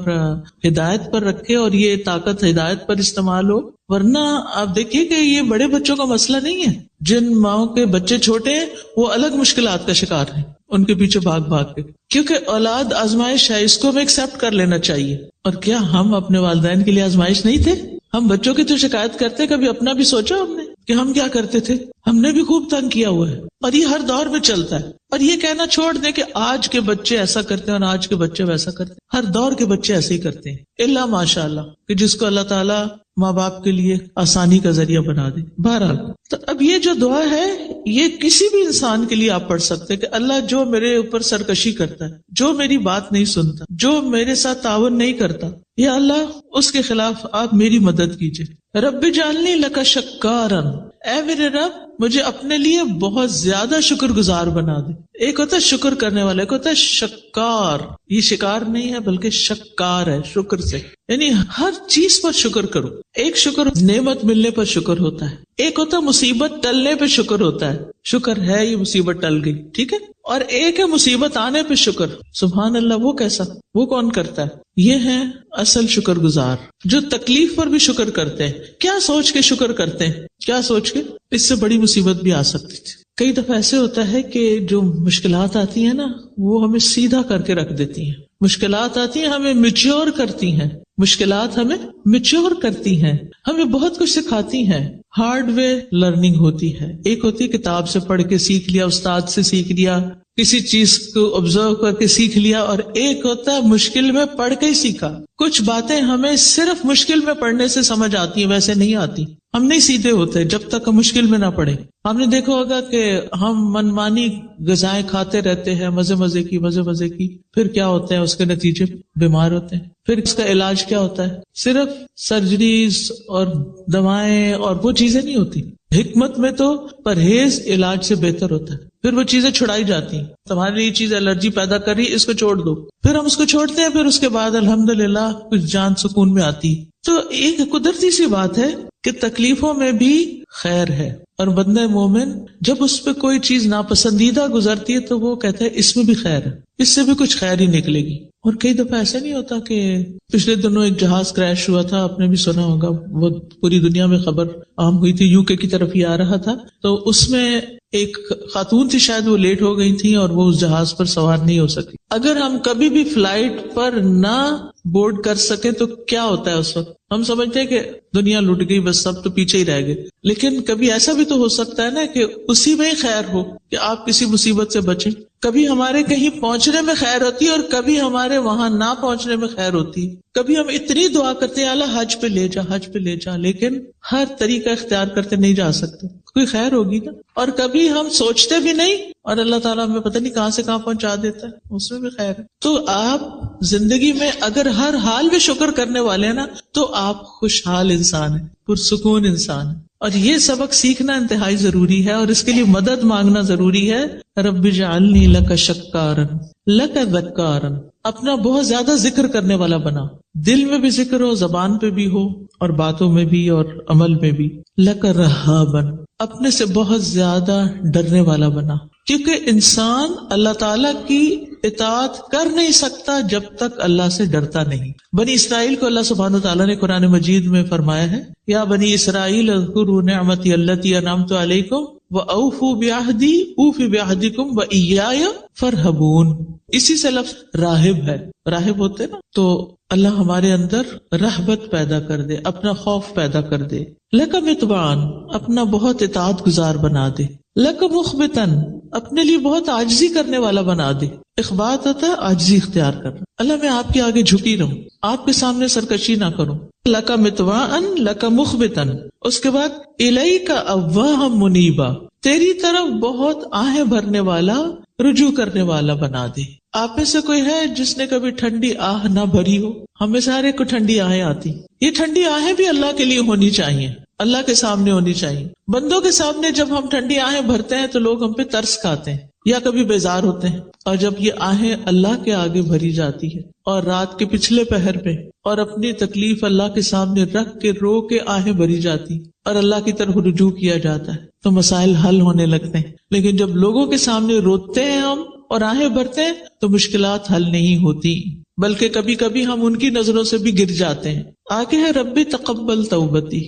ہدایت پر رکھے، اور یہ طاقت ہدایت پر استعمال ہو۔ ورنہ آپ دیکھیے کہ یہ بڑے بچوں کا مسئلہ نہیں ہے، جن ماؤں کے بچے چھوٹے ہیں وہ الگ مشکلات کا شکار ہیں، ان کے پیچھے بھاگ بھاگ کے، کیونکہ اولاد آزمائش ہے، اس کو ہمیں ایکسپٹ کر لینا چاہیے۔ اور کیا ہم اپنے والدین کے لیے آزمائش نہیں تھے؟ ہم بچوں کی تو شکایت کرتے، کبھی اپنا بھی سوچا ہم نے کہ ہم کیا کرتے تھے؟ ہم نے بھی خوب تنگ کیا ہوا ہے، اور یہ ہر دور میں چلتا ہے۔ اور یہ کہنا چھوڑ دیں کہ آج کے بچے ایسا کرتے ہیں اور آج کے بچے ویسا کرتے ہیں، ہر دور کے بچے ایسے ہی کرتے ہیں، الا ماشاء اللہ کہ جس کو اللہ تعالیٰ ماں باپ کے لیے آسانی کا ذریعہ بنا دے۔ بہرحال تو اب یہ جو دعا ہے یہ کسی بھی انسان کے لیے آپ پڑھ سکتے کہ اللہ جو میرے اوپر سرکشی کرتا ہے، جو میری بات نہیں سنتا، جو میرے ساتھ تعاون نہیں کرتا، یا اللہ اس کے خلاف آپ میری مدد کیجیے۔ رب اجعلنی لک شکارا، اے میرے رب مجھے اپنے لیے بہت زیادہ شکر گزار بنا دے۔ ایک ہوتا ہے شکر کرنے والا، ایک ہوتا ہے شکار۔ یہ شکار نہیں ہے بلکہ شکار ہے، شکر سے، یعنی ہر چیز پر شکر کرو۔ ایک شکر نعمت ملنے پر شکر ہوتا ہے، ایک ہوتا ہے مصیبت ٹلنے پہ شکر ہوتا ہے، شکر ہے یہ مصیبت ٹل گئی، ٹھیک ہے، اور ایک ہے مصیبت آنے پہ شکر۔ سبحان اللہ، وہ کیسا، وہ کون کرتا ہے؟ یہ ہے اصل شکر گزار، جو تکلیف پر بھی شکر کرتے ہیں۔ کیا سوچ کے شکر کرتے ہیں؟ کیا سوچ کے؟ اس سے بڑی مصیبت بھی آ سکتی تھی۔ کئی دفعہ ایسے ہوتا ہے کہ جو مشکلات آتی ہیں نا وہ ہمیں سیدھا کر کے رکھ دیتی ہیں، مشکلات آتی ہیں ہمیں میچور کرتی ہیں، مشکلات ہمیں میچور کرتی ہیں، ہمیں بہت کچھ سکھاتی ہیں۔ ہارڈ وے لرننگ ہوتی ہے، ایک ہوتی ہے کتاب سے پڑھ کے سیکھ لیا، استاد سے سیکھ لیا، کسی چیز کو آبزرو کر کے سیکھ لیا، اور ایک ہوتا ہے مشکل میں پڑھ کے ہی سیکھا۔ کچھ باتیں ہمیں صرف مشکل میں پڑھنے سے سمجھ آتی ہیں، ویسے نہیں آتی، ہم نہیں سیدھے ہوتے جب تک ہم مشکل میں نہ پڑھیں۔ ہم نے دیکھا ہوگا کہ ہم منمانی غذائیں کھاتے رہتے ہیں، مزے کی، پھر کیا ہوتا ہے؟ اس کے نتیجے بیمار ہوتے ہیں۔ پھر اس کا علاج کیا ہوتا ہے؟ صرف سرجریز اور دوائیں اور وہ چیزیں نہیں ہوتی، حکمت میں تو پرہیز علاج سے بہتر ہوتا ہے۔ پھر وہ چیزیں چھڑائی جاتی ہیں، تمہارے لیے یہ چیز الرجی پیدا کر رہی ہے، اس کو چھوڑ دو، پھر ہم اس کو چھوڑتے ہیں، پھر اس کے بعد الحمدللہ کچھ جان سکون میں آتی ہے۔ تو ایک قدرتی سی بات ہے کہ تکلیفوں میں بھی خیر ہے، اور بندہ مومن جب اس پہ کوئی چیز ناپسندیدہ گزرتی ہے تو وہ کہتا ہے اس میں بھی خیر ہے، اس سے بھی کچھ خیر ہی نکلے گی۔ اور کئی دفعہ ایسا نہیں ہوتا کہ پچھلے دنوں ایک جہاز کریش ہوا تھا، آپ نے بھی سنا ہوگا، وہ پوری دنیا میں خبر عام ہوئی تھی، UK کی طرف ہی آ رہا تھا، تو اس میں ایک خاتون تھی، شاید وہ لیٹ ہو گئی تھی اور وہ اس جہاز پر سوار نہیں ہو سکی۔ اگر ہم کبھی بھی فلائٹ پر نہ بورڈ کر سکے تو کیا ہوتا ہے اس وقت؟ ہم سمجھتے ہیں کہ دنیا لٹ گئی، بس سب تو پیچھے ہی رہ گئے، لیکن کبھی ایسا بھی تو ہو سکتا ہے نا کہ اسی میں ہی خیر ہو کہ آپ کسی مصیبت سے بچیں۔ کبھی ہمارے کہیں پہنچنے میں خیر ہوتی ہے اور کبھی ہمارے وہاں نہ پہنچنے میں خیر ہوتی ہے. کبھی ہم اتنی دعا کرتے ہیں اللہ حج پہ لے جا، حج پہ لے جا، لیکن ہر طریقہ اختیار کرتے نہیں جا سکتے، کوئی خیر ہوگی نا. اور کبھی ہم سوچتے بھی نہیں اور اللہ تعالیٰ ہمیں پتہ نہیں کہاں سے کہاں پہنچا دیتا ہے، اس میں بھی خیر ہے. تو آپ زندگی میں اگر ہر حال میں شکر کرنے والے ہیں نا تو آپ خوشحال انسان ہیں، پرسکون انسان ہیں. اور یہ سبق سیکھنا انتہائی ضروری ہے اور اس کے لیے مدد مانگنا ضروری ہے. رب اجعلنی لک شکارا لک ذکارا، اپنا بہت زیادہ ذکر کرنے والا بنا، دل میں بھی ذکر ہو، زبان پہ بھی ہو، اور باتوں میں بھی اور عمل میں بھی. لک رہابا، اپنے سے بہت زیادہ ڈرنے والا بنا، کیونکہ انسان اللہ تعالی کی اطاعت کر نہیں سکتا جب تک اللہ سے ڈرتا نہیں. بنی اسرائیل کو اللہ سبحانہ وتعالیٰ نے قرآن مجید میں فرمایا ہے یا بنی اسرائیل اذکروا نعمتی التی انعمت علیکم وَأَوْفُوا بِعَهْدِي أُوفِ بِعَهْدِكُمْ وَإِيَّايَ فَارْهَبُونَ. اسی سے لفظ راہب ہے، راہب ہوتے نا، تو اللہ ہمارے اندر رہبت پیدا کر دے، اپنا خوف پیدا کر دے. لَكَ مِطْوَعًا، اپنا بہت اطاعت گزار بنا دے. لَكَ مُخْبِتًا، اپنے لیے بہت عاجزی کرنے والا بنا دے. اخبات ہوتا ہے عاجزی اختیار کرنا، اللہ میں آپ کے آگے جھکی رہوں، آپ کے سامنے سرکشی نہ کروں. لَكَ مِطْوَعًا لَكَ مُخْبِتًا، اس کے بعد إِلَيْكَ أَوَّاهًا مُنِيبًا، تیری طرف بہت آہیں بھرنے والا، رجوع کرنے والا بنا دے. آپ میں سے کوئی ہے جس نے کبھی ٹھنڈی آہ نہ بھری ہو؟ ہمیں سارے کو ٹھنڈی آہیں آتی. یہ ٹھنڈی آہیں بھی اللہ کے لیے ہونی چاہیے، اللہ کے سامنے ہونی چاہیے. بندوں کے سامنے جب ہم ٹھنڈی آہیں بھرتے ہیں تو لوگ ہم پہ ترس کھاتے ہیں یا کبھی بیزار ہوتے ہیں، اور جب یہ آہیں اللہ کے آگے بھری جاتی ہے اور رات کے پچھلے پہر میں اور اپنی تکلیف اللہ کے سامنے رکھ کے رو کے آہیں بھری جاتی اور اللہ کی طرف رجوع کیا جاتا ہے تو مسائل حل ہونے لگتے ہیں. لیکن جب لوگوں کے سامنے روتے ہیں ہم اور آہیں بھرتے ہیں تو مشکلات حل نہیں ہوتی، بلکہ کبھی کبھی ہم ان کی نظروں سے بھی گر جاتے ہیں. آگے ہے ربی تقبل توبتی،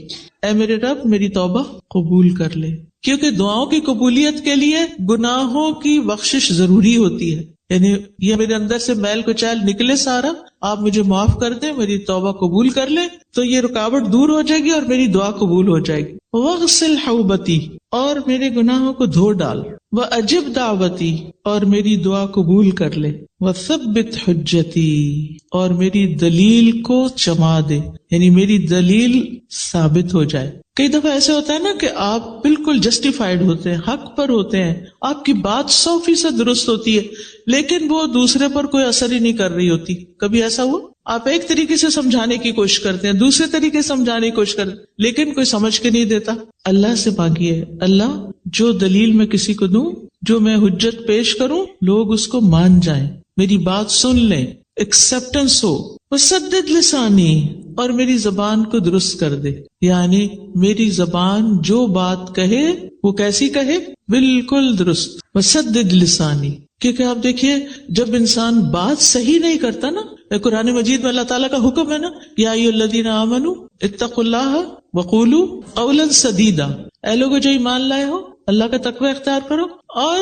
اے میرے رب میری توبہ قبول کر لے. کیونکہ دعاؤں کی قبولیت کے لیے گناہوں کی بخشش ضروری ہوتی ہے. یعنی یہ میرے اندر سے میل کچیل نکلے سارا، آپ مجھے معاف کر دیں، میری توبہ قبول کر لیں، تو یہ رکاوٹ دور ہو جائے گی اور میری دعا قبول ہو جائے گی. وَاغْسِلْ حَوْبَتِي، اور میرے گناہوں کو دھو ڈال. وَأَجِبْ دعوتی، اور میری دعا قبول کر لے. وَثَبِّتْ حُجَّتِي، اور میری دلیل کو جما دے، یعنی میری دلیل ثابت ہو جائے. کئی دفعہ ایسے ہوتا ہے نا کہ آپ بالکل جسٹیفائیڈ ہوتے ہیں، حق پر ہوتے ہیں، آپ کی بات 100% درست ہوتی ہے، لیکن وہ دوسرے پر کوئی اثر ہی نہیں کر رہی ہوتی. کبھی ایسا ہوا آپ ایک طریقے سے سمجھانے کی کوشش کرتے ہیں، دوسرے طریقے سے سمجھانے کی کوشش کرتے ہیں، لیکن کوئی سمجھ کے نہیں دیتا. اللہ سے مانگیے، اللہ جو دلیل میں کسی کو دوں، جو میں حجت پیش کروں، لوگ اس کو مان جائیں، میری بات سن لیں، ایکسپٹنس ہو. وسدد لسانی، اور میری زبان کو درست کر دے، یعنی میری زبان جو بات کہے وہ کیسی کہے، بالکل درست. وسدد لسانی، کیونکہ آپ دیکھیے جب انسان بات صحیح نہیں کرتا نا، قرآن مجید میں اللہ تعالیٰ کا حکم ہے نا، یا ایھا الذین آمنوا اتقوا اللہ وقولوا قولا سدیدا، اے لوگوں جو ایمان لائے ہو اللہ کا تقوی اختیار کرو اور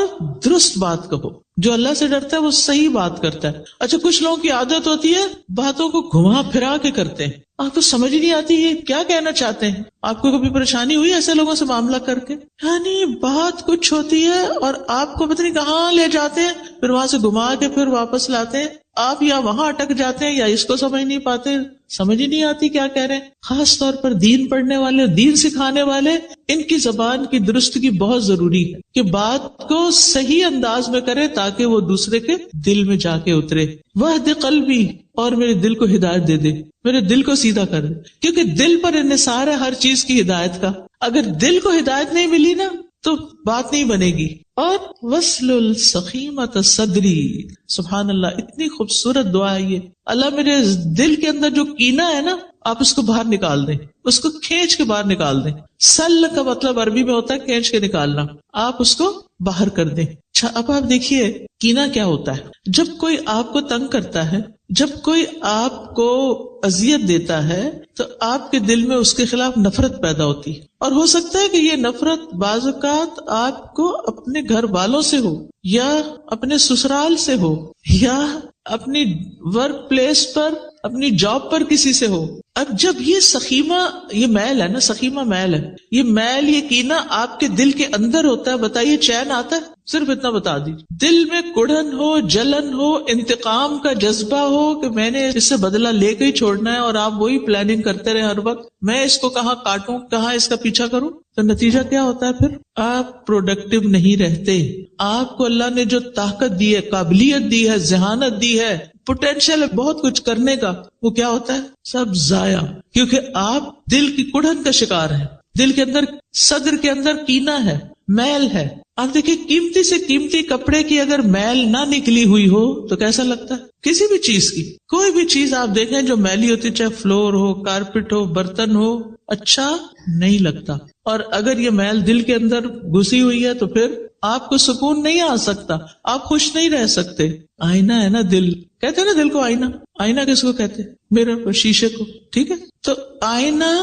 درست بات کہو. جو اللہ سے ڈرتا ہے وہ صحیح بات کرتا ہے. اچھا کچھ لوگوں کی عادت ہوتی ہے باتوں کو گھما پھرا کے کرتے ہیں، آپ کو سمجھ نہیں آتی یہ کیا کہنا چاہتے ہیں. آپ کو کبھی پریشانی ہوئی ایسے لوگوں سے معاملہ کر کے؟ یعنی بات کچھ ہوتی ہے اور آپ کو پتہ نہیں کہاں لے جاتے ہیں، پھر وہاں سے گھما کے پھر واپس لاتے ہیں. آپ یا وہاں اٹک جاتے ہیں یا اس کو سمجھ نہیں پاتے، سمجھ ہی نہیں آتی کیا کہہ رہے ہیں. خاص طور پر دین پڑھنے والے، دین سکھانے والے، ان کی زبان کی درستگی بہت ضروری ہے کہ بات کو صحیح انداز میں کرے تاکہ وہ دوسرے کے دل میں جا کے اترے. وہد قلبی، اور میرے دل کو ہدایت دے دے، میرے دل کو سیدھا کر دے، کیونکہ دل پر انحصار ہے ہر چیز کی ہدایت کا. اگر دل کو ہدایت نہیں ملی نا تو بات نہیں بنے گی. اور وَاسْلُلْ سَخِيمَةَ صَدْرِي، سبحان اللہ، اتنی خوبصورت دعا ہے یہ. اللہ میرے دل کے اندر جو کینہ ہے نا آپ اس کو باہر نکال دیں، اس کو کھینچ کے باہر نکال دیں. سل کا مطلب عربی میں ہوتا ہے کھینچ کے نکالنا، آپ اس کو باہر کر دیں. اچھا اب آپ دیکھیے کینہ کیا ہوتا ہے. جب کوئی آپ کو تنگ کرتا ہے، جب کوئی آپ کو اذیت دیتا ہے تو آپ کے دل میں اس کے خلاف نفرت پیدا ہوتی ہے. اور ہو سکتا ہے کہ یہ نفرت بعض اوقات آپ کو اپنے گھر والوں سے ہو، یا اپنے سسرال سے ہو، یا اپنی ورک پلیس پر، اپنی جاب پر کسی سے ہو. اب جب یہ سخیمہ، یہ میل ہے نا، سخیمہ میل ہے، یہ میل، یہ کینہ آپ کے دل کے اندر ہوتا ہے، بتائیے چین آتا ہے؟ صرف اتنا بتا دیجیے. دل میں کڑھن ہو، جلن ہو، انتقام کا جذبہ ہو کہ میں نے اس سے بدلہ لے کے ہی چھوڑنا ہے، اور آپ وہی پلاننگ کرتے رہے ہر وقت، میں اس کو کہاں کاٹوں، کہاں اس کا پیچھا کروں، تو نتیجہ کیا ہوتا ہے؟ پھر آپ پروڈکٹیو نہیں رہتے. آپ کو اللہ نے جو طاقت دی ہے، قابلیت دی ہے، ذہانت دی ہے، پوٹینشیل ہے بہت کچھ کرنے کا، وہ کیا ہوتا ہے؟ سب ضائع. کیونکہ آپ دل کی کڑھن کا شکار ہیں. دل کے اندر، صدر کے اندر کینہ ہے، میل ہے. آپ دیکھیں قیمتی سے قیمتی کپڑے کی اگر میل نہ نکلی ہوئی ہو تو کیسا لگتا ہے؟ کسی بھی چیز کی، کوئی بھی چیز آپ دیکھیں جو میلی ہوتی، چاہے فلور ہو، کارپٹ ہو، برتن ہو، اچھا نہیں لگتا. اور اگر یہ میل دل کے اندر گھسی ہوئی ہے تو پھر آپ کو سکون نہیں آ سکتا، آپ خوش نہیں رہ سکتے. آئینہ ہے نا دل، کہتے ہیں نا دل کو آئینہ. آئینہ کس کو کہتے ہیں؟ میرر، شیشے کو. ٹھیک ہے، تو آئینہ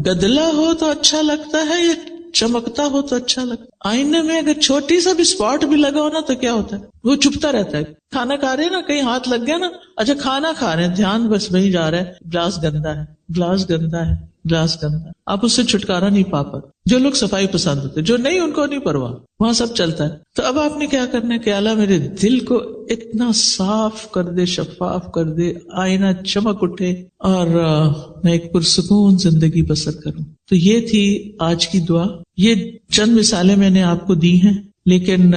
گدلا ہو تو اچھا لگتا ہے یا چمکتا ہو تو اچھا لگتا ہے؟ آئینے میں اگر چھوٹی سا بھی اسپاٹ بھی لگا ہو نا تو کیا ہوتا ہے؟ وہ چھپتا رہتا ہے. کھانا کھا رہے ہیں نا، کہیں ہاتھ لگ گیا نا، اچھا کھانا کھا رہے ہیں، دھیان بس وہیں جا رہا ہے، گلاس گندا ہے، گلاس گندا ہے، گلاس گندا ہے. آپ اس سے چھٹکارا نہیں پا پاتے. جو لوگ صفائی پسند ہوتے، جو نہیں ان کو نہیں پرواہ، وہاں سب چلتا ہے. تو اب آپ نے کیا کرنا ہے کہ اللہ میرے دل کو اتنا صاف کر دے، شفاف کر دے، آئینہ چمک اٹھے، اور میں ایک پرسکون زندگی بسر کروں. تو یہ تھی آج کی دعا. یہ چند مثالیں میں نے آپ کو دی ہیں، لیکن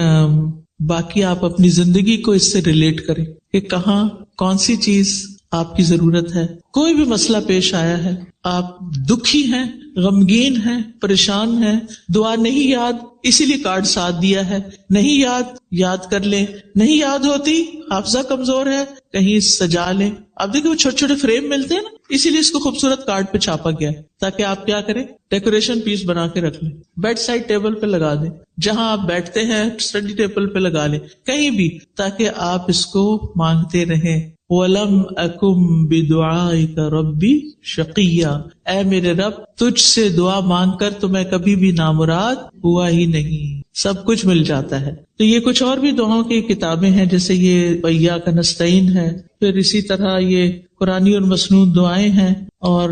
باقی آپ اپنی زندگی کو اس سے ریلیٹ کریں کہ کہاں کون سی چیز آپ کی ضرورت ہے. کوئی بھی مسئلہ پیش آیا ہے، آپ دکھی ہیں، غمگین ہیں، پریشان ہیں، دعا نہیں یاد، اسی لیے کارڈ ساتھ دیا ہے، نہیں یاد، یاد کر لیں. نہیں یاد ہوتی، حافظہ کمزور ہے، کہیں سجا لیں. آپ دیکھیں وہ چھوٹے چھوٹے فریم ملتے ہیں نا، اسی لیے اس کو خوبصورت کارڈ پہ چھاپا گیا ہے تاکہ آپ کیا کریں، ڈیکوریشن پیس بنا کے رکھ لیں. بیڈ سائڈ ٹیبل پہ لگا دیں، جہاں آپ بیٹھتے ہیں اسٹڈی ٹیبل پہ لگا لیں، کہیں بھی، تاکہ آپ اس کو مانگتے رہیں. وَلَمْ أَكُمْ بِدُعَائِكَ رَبِّ شَقِيًّا، اے میرے رب تجھ سے دعا مانگ کر تو میں کبھی بھی نامراد ہوا ہی نہیں. سب کچھ مل جاتا ہے. تو یہ کچھ اور بھی دعاؤں کی کتابیں ہیں، جیسے یہ وَإِيَّاكَ نَسْتَعِينُ ہے، پھر اسی طرح یہ قرآنی اور مسنون دعائیں ہیں، اور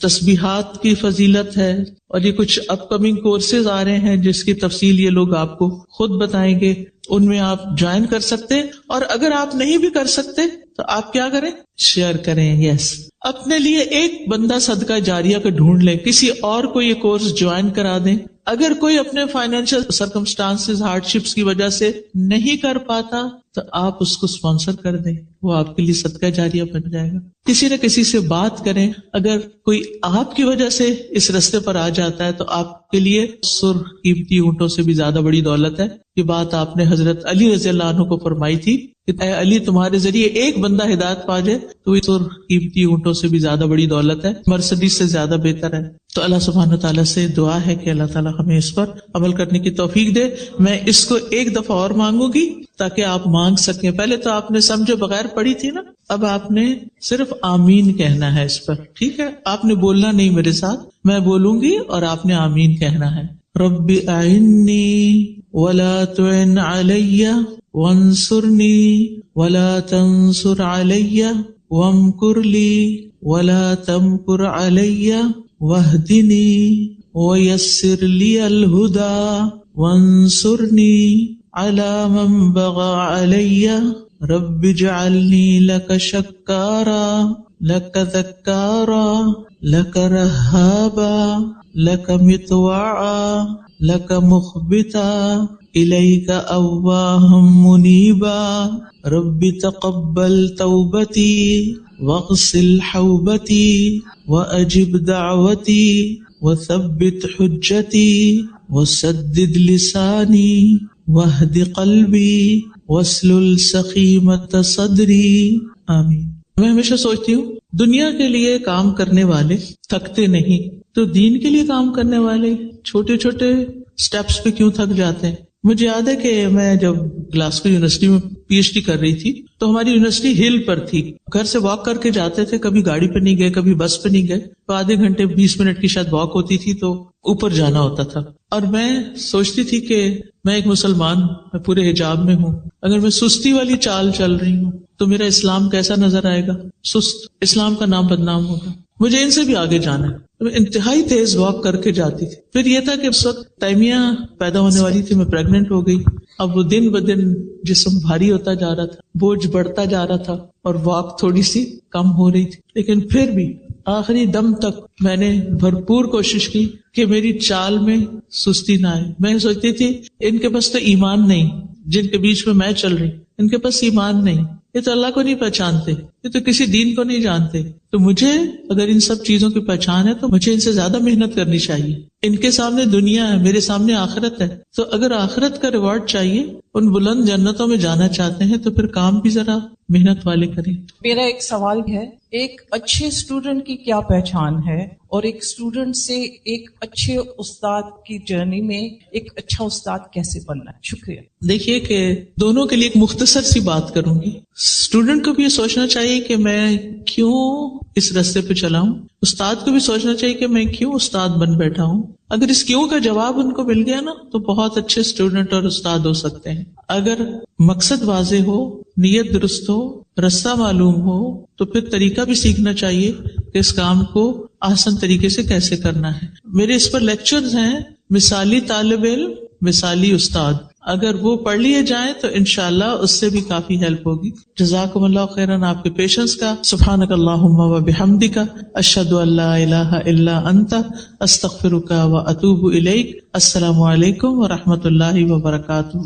تسبیحات کی فضیلت ہے. اور یہ کچھ اپ کمنگ کورسز آ رہے ہیں جس کی تفصیل یہ لوگ آپ کو خود بتائیں گے، ان میں آپ جوائن کر سکتے. اور اگر آپ نہیں بھی کر سکتے تو آپ کیا کریں، شیئر کریں. یس، اپنے لیے ایک بندہ صدقہ جاریہ کا ڈھونڈ لیں، کسی اور کو یہ کورس جوائن کرا دیں. اگر کوئی اپنے فائنینشیل سرکمسٹانسز، ہارڈ شپس کی وجہ سے نہیں کر پاتا تو آپ اس کو اسپانسر کر دیں، وہ آپ کے لیے صدقہ جاریہ بن جائے گا. کسی نہ کسی سے بات کریں. اگر کوئی آپ کی وجہ سے اس رستے پر آ جاتا ہے تو آپ کے لیے سرخ قیمتی اونٹوں سے بھی زیادہ بڑی دولت ہے. یہ بات آپ نے حضرت علی رضی اللہ عنہ کو فرمائی تھی کہ اے علی، تمہارے ذریعے ایک بندہ ہدایت پا جائے تو یہ سرخ قیمتی اونٹوں سے بھی زیادہ بڑی دولت ہے، مرسڈیز سے زیادہ بہتر ہے. تو اللہ سبحانہ تعالیٰ سے دعا ہے کہ اللہ تعالیٰ ہمیں اس پر عمل کرنے کی توفیق دے. میں اس کو ایک دفعہ اور مانگوں گی تاکہ آپ مانگ سکیں. پہلے تو آپ نے سمجھے بغیر پڑھی تھی نا، اب آپ نے صرف آمین کہنا ہے اس پر. ٹھیک ہے، آپ نے بولنا نہیں میرے ساتھ، میں بولوں گی اور آپ نے آمین کہنا ہے. رب اعنی ولا تعن علی وانصرنی ولا تنصر علی وامکر لی ولا تمکر علی واہدنی ویسر لی الہدی وانصرنی علی من بغى علی رب اجعلنی لک شکارا لک ذکارا لک رہابا لک مطوعا لک مخبتا الیک اواہا منیبا رب تقبل توبتی واغسل حوبتی واجب دعوتی وثبت حجتی وسدد لسانی واہد قلبی واسلل سخیمۃ صدری. آمین. میں ہمیشہ سوچتی ہوں دنیا کے لیے کام کرنے والے تھکتے نہیں، تو دین کے لیے کام کرنے والے چھوٹے چھوٹے سٹیپس پہ کیوں تھک جاتے ہیں. مجھے یاد ہے کہ میں جب گلاسکو یونیورسٹی میں پی ایچ ڈی کر رہی تھی تو ہماری یونیورسٹی ہل پر تھی، گھر سے واک کر کے جاتے تھے، کبھی گاڑی پہ نہیں گئے، کبھی بس پہ نہیں گئے، تو آدھے گھنٹے 20 منٹ کی شاید واک ہوتی تھی تو اوپر جانا ہوتا تھا. اور میں سوچتی تھی کہ میں ایک مسلمان، میں پورے حجاب میں ہوں، اگر میں سستی والی چال چل رہی ہوں تو میرا اسلام کیسا نظر آئے گا؟ سست. اسلام کا نام بدنام ہوگا. مجھے ان سے بھی آگے جانا ہے. تو میں انتہائی تیز واک کر کے جاتی تھی. پھر یہ تھا کہ اس وقت تیمیہ پیدا ہونے والی تھی, میں پریگننٹ ہو گئی. اب وہ دن بدن جسم بھاری ہوتا جا رہا تھا, بوجھ بڑھتا جا رہا تھا, اور واک تھوڑی سی کم ہو رہی تھی. لیکن پھر بھی آخری دم تک میں نے بھرپور کوشش کی کہ میری چال میں سستی نہ آئے. میں سوچتی تھی ان کے پاس تو ایمان نہیں, جن کے بیچ میں میں چل رہی, ان کے پاس ایمان نہیں, یہ تو اللہ کو نہیں پہچانتے, یہ تو کسی دین کو نہیں جانتے. تو مجھے اگر ان سب چیزوں کی پہچان ہے تو مجھے ان سے زیادہ محنت کرنی چاہیے. ان کے سامنے دنیا ہے, میرے سامنے آخرت ہے. تو اگر آخرت کا ریوارڈ چاہیے, ان بلند جنتوں میں جانا چاہتے ہیں, تو پھر کام بھی ذرا محنت والے کریں. میرا ایک سوال ہے, ایک اچھے اسٹوڈنٹ کی کیا پہچان ہے, اور ایک اسٹوڈنٹ سے ایک اچھے استاد کی جرنی میں ایک اچھا استاد کیسے بننا ہے؟ شکریہ. دیکھیے کہ دونوں کے لیے ایک مختصر سی بات کروں گی. اسٹوڈنٹ کو بھی یہ سوچنا چاہیے کہ میں کیوں اس راستے پہ چلا ہوں, استاد کو بھی سوچنا چاہیے کہ میں کیوں استاد بن بیٹھا ہوں. اگر اس کیوں کا جواب ان کو مل گیا نا, تو بہت اچھے اسٹوڈنٹ اور استاد ہو سکتے ہیں. اگر مقصد واضح ہو, نیت درست ہو, رستہ معلوم ہو, تو پھر طریقہ بھی سیکھنا چاہیے کہ اس کام کو آسان طریقے سے کیسے کرنا ہے. میرے اس پر لیکچرز ہیں, مثالی طالب علم مثالی استاد. اگر وہ پڑھ لیے جائیں تو انشاءاللہ اس سے بھی کافی ہیلپ ہوگی. جزاکم اللہ خیراً آپ کے پیشنس کا. سبحانک اللہم و بحمدک, اشہد ان لا الہ الا انت, استغفرک و اتوب الیک. السلام علیکم و رحمۃ اللہ وبرکاتہ.